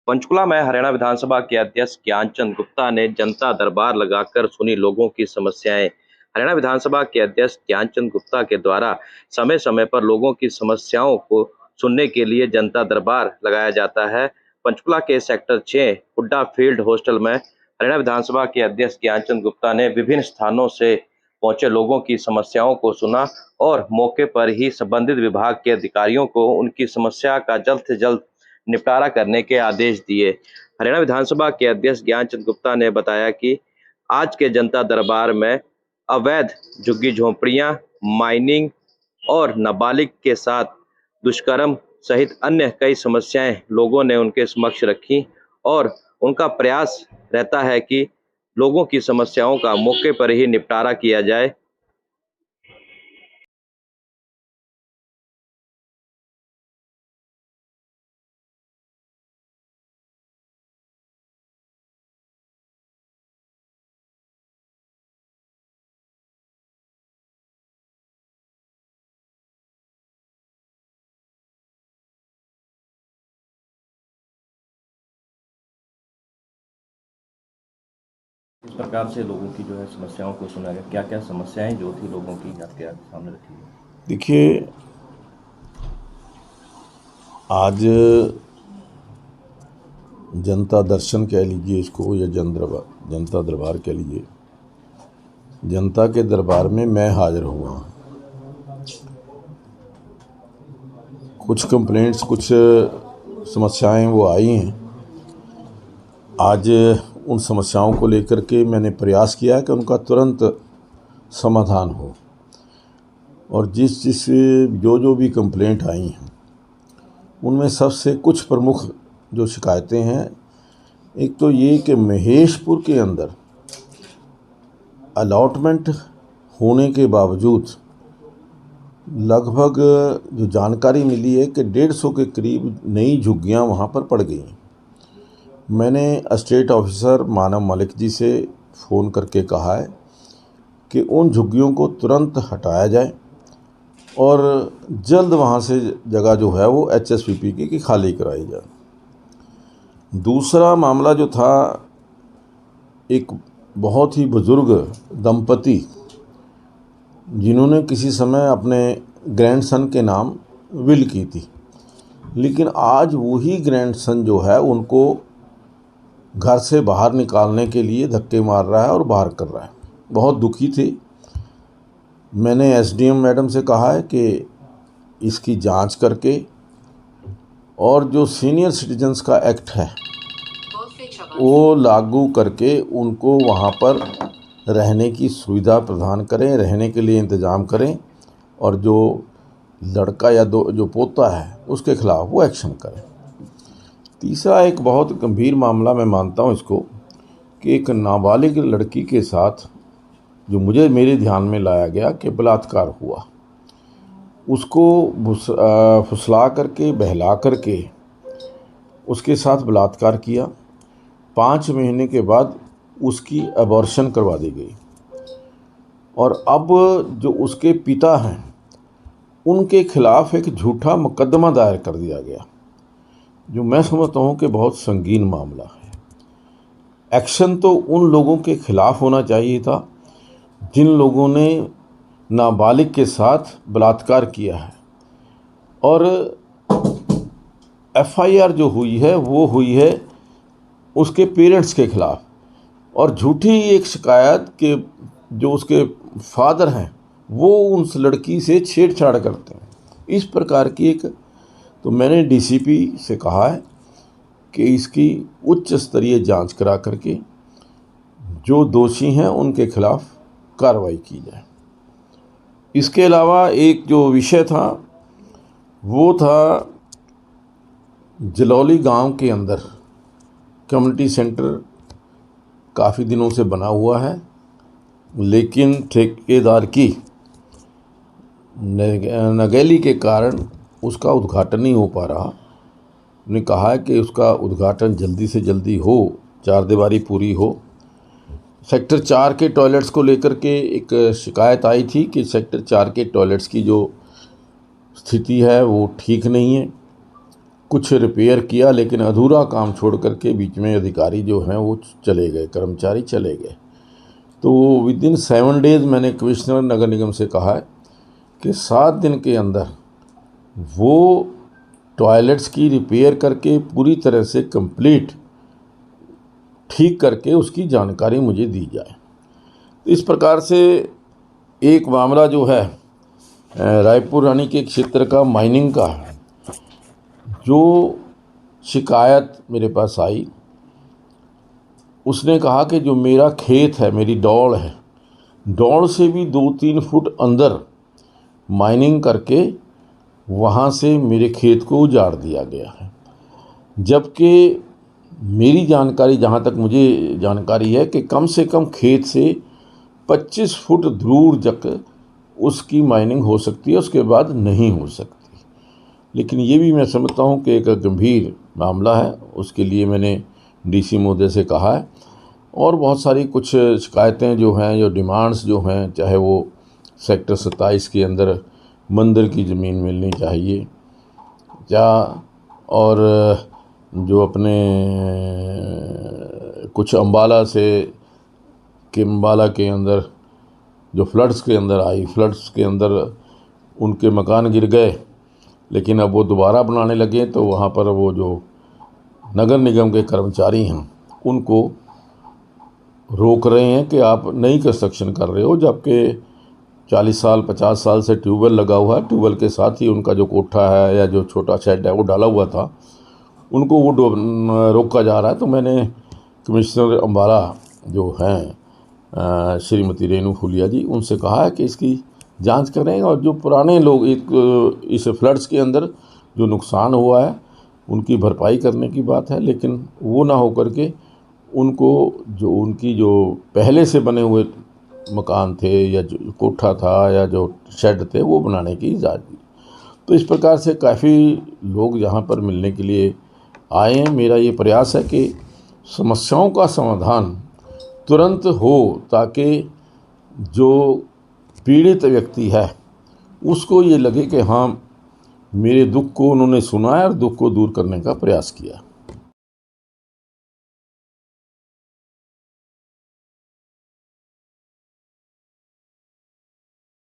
पंचकुला में हरियाणा विधानसभा के अध्यक्ष ज्ञानचंद गुप्ता ने जनता दरबार लगाकर सुनी लोगों की समस्याएं। हरियाणा विधानसभा के अध्यक्ष ज्ञानचंद गुप्ता के द्वारा समय समय पर लोगों की समस्याओं को सुनने के लिए जनता दरबार लगाया जाता है। पंचकुला के सेक्टर 6 हुड्डा फील्ड हॉस्टल में हरियाणा विधानसभा के अध्यक्ष ज्ञानचंद गुप्ता ने विभिन्न स्थानों से पहुंचे लोगों की समस्याओं को सुना और मौके पर ही संबंधित विभाग के अधिकारियों को उनकी समस्या का जल्द से जल्द निपटारा करने के आदेश दिए। हरियाणा विधानसभा के अध्यक्ष ज्ञानचंद गुप्ता ने बताया कि आज के जनता दरबार में अवैध झुग्गी झोंपड़ियां, माइनिंग और नाबालिग के साथ दुष्कर्म सहित अन्य कई समस्याएं लोगों ने उनके समक्ष रखी और उनका प्रयास रहता है कि लोगों की समस्याओं का मौके पर ही निपटारा किया जाए। इस प्रकार से लोगों की जो है समस्याओं को सुना गया। क्या क्या समस्याएं जो थी लोगों की आपके सामने रखी है? देखिए, आज जनता दर्शन कह लीजिए इसको या जनता दरबार कह लीजिए, जनता के दरबार में मैं हाजिर हुआ हूँ। कुछ कंप्लेंट्स, कुछ समस्याएं वो आई हैं। आज उन समस्याओं को लेकर के मैंने प्रयास किया कि उनका तुरंत समाधान हो और जो भी कंप्लेंट आई हैं उनमें सबसे कुछ प्रमुख जो शिकायतें हैं, एक तो ये कि महेशपुर के अंदर अलॉटमेंट होने के बावजूद लगभग जो जानकारी मिली है कि 150 के करीब नई झुग्गियाँ वहाँ पर पड़ गई हैं। मैंने स्टेट ऑफिसर मानव मलिक जी से फ़ोन करके कहा है कि उन झुग्गियों को तुरंत हटाया जाए और जल्द वहाँ से जगह जो है वो HSPP की खाली कराई जाए। दूसरा मामला जो था, एक बहुत ही बुज़ुर्ग दंपति जिन्होंने किसी समय अपने ग्रैंडसन के नाम विल की थी, लेकिन आज वही ग्रैंडसन जो है उनको घर से बाहर निकालने के लिए धक्के मार रहा है और बाहर कर रहा है। बहुत दुखी थे। मैंने SDM मैडम से कहा है कि इसकी जांच करके और जो सीनियर सिटीजन्स का एक्ट है वो लागू करके उनको वहाँ पर रहने की सुविधा प्रदान करें, रहने के लिए इंतज़ाम करें और जो लड़का या जो पोता है उसके खिलाफ़ वो एक्शन करें। तीसरा एक बहुत गंभीर मामला मैं मानता हूँ इसको, कि एक नाबालिग लड़की के साथ जो मेरे ध्यान में लाया गया कि बलात्कार हुआ, उसको फुसला करके बहला करके उसके साथ बलात्कार किया। 5 महीने के बाद उसकी अबॉर्शन करवा दी गई और अब जो उसके पिता हैं उनके खिलाफ़ एक झूठा मुकदमा दायर कर दिया गया, जो मैं समझता हूँ कि बहुत संगीन मामला है। एक्शन तो उन लोगों के खिलाफ़ होना चाहिए था जिन लोगों ने नाबालिग के साथ बलात्कार किया है, और FIR जो हुई है वो हुई है उसके पेरेंट्स के खिलाफ़, और झूठी एक शिकायत कि जो उसके फादर हैं वो उस लड़की से छेड़छाड़ करते हैं। इस प्रकार की एक, तो मैंने DCP से कहा है कि इसकी उच्च स्तरीय जांच करा करके जो दोषी हैं उनके खिलाफ़ कार्रवाई की जाए। इसके अलावा एक जो विषय था वो था जलौली गांव के अंदर कम्युनिटी सेंटर काफ़ी दिनों से बना हुआ है, लेकिन ठेकेदार की नगेली के कारण उसका उद्घाटन नहीं हो पा रहा। उन्होंने कहा है कि उसका उद्घाटन जल्दी से जल्दी हो, चारदीवारी पूरी हो। सेक्टर 4 के टॉयलेट्स को लेकर के एक शिकायत आई थी कि सेक्टर 4 के टॉयलेट्स की जो स्थिति है वो ठीक नहीं है, कुछ रिपेयर किया, लेकिन अधूरा काम छोड़ करके बीच में अधिकारी जो हैं वो चले गए, कर्मचारी चले गए। तो विद इन 7 डेज़ मैंने कमिश्नर नगर निगम से कहा है कि 7 दिन के अंदर वो टॉयलेट्स की रिपेयर करके पूरी तरह से कंप्लीट ठीक करके उसकी जानकारी मुझे दी जाए। इस प्रकार से एक मामला जो है रायपुर रानी के क्षेत्र का माइनिंग का, जो शिकायत मेरे पास आई, उसने कहा कि जो मेरा खेत है, मेरी डौड़ है, डौड़ से भी 2-3 फुट अंदर माइनिंग करके वहाँ से मेरे खेत को उजाड़ दिया गया है। जबकि मेरी जानकारी, जहाँ तक मुझे जानकारी है, कि कम से कम खेत से 25 फुट दूर तक उसकी माइनिंग हो सकती है, उसके बाद नहीं हो सकती। लेकिन ये भी मैं समझता हूँ कि एक गंभीर मामला है, उसके लिए मैंने डीसी महोदय से कहा है। और बहुत सारी कुछ शिकायतें जो हैं, जो डिमांड्स जो हैं, चाहे वो सेक्टर 27 के अंदर मंदिर की ज़मीन मिलनी चाहिए, या और जो अपने कुछ अम्बाला के अंदर जो फ्लड्स के अंदर आई, फ्लड्स के अंदर उनके मकान गिर गए, लेकिन अब वो दोबारा बनाने लगे, तो वहाँ पर वो जो नगर निगम के कर्मचारी हैं उनको रोक रहे हैं कि आप नई कंस्ट्रक्शन कर रहे हो, जबकि 40 साल 50 साल से ट्यूबवेल लगा हुआ है। ट्यूबवेल के साथ ही उनका जो कोठा है या जो छोटा शेड है वो डाला हुआ था, उनको वो रोका जा रहा है। तो मैंने कमिश्नर अम्बाला जो हैं श्रीमती रेणु फूलिया जी, उनसे कहा है कि इसकी जांच करें, और जो पुराने लोग इस फ्लड्स के अंदर जो नुकसान हुआ है उनकी भरपाई करने की बात है, लेकिन वो ना हो करके उनको जो उनकी जो पहले से बने हुए मकान थे या जो कोठा था या जो शेड थे वो बनाने की इजाज़त दी। तो इस प्रकार से काफ़ी लोग यहाँ पर मिलने के लिए आए हैं। मेरा ये प्रयास है कि समस्याओं का समाधान तुरंत हो, ताकि जो पीड़ित व्यक्ति है उसको ये लगे कि हाँ, मेरे दुख को उन्होंने सुना है और दुख को दूर करने का प्रयास किया।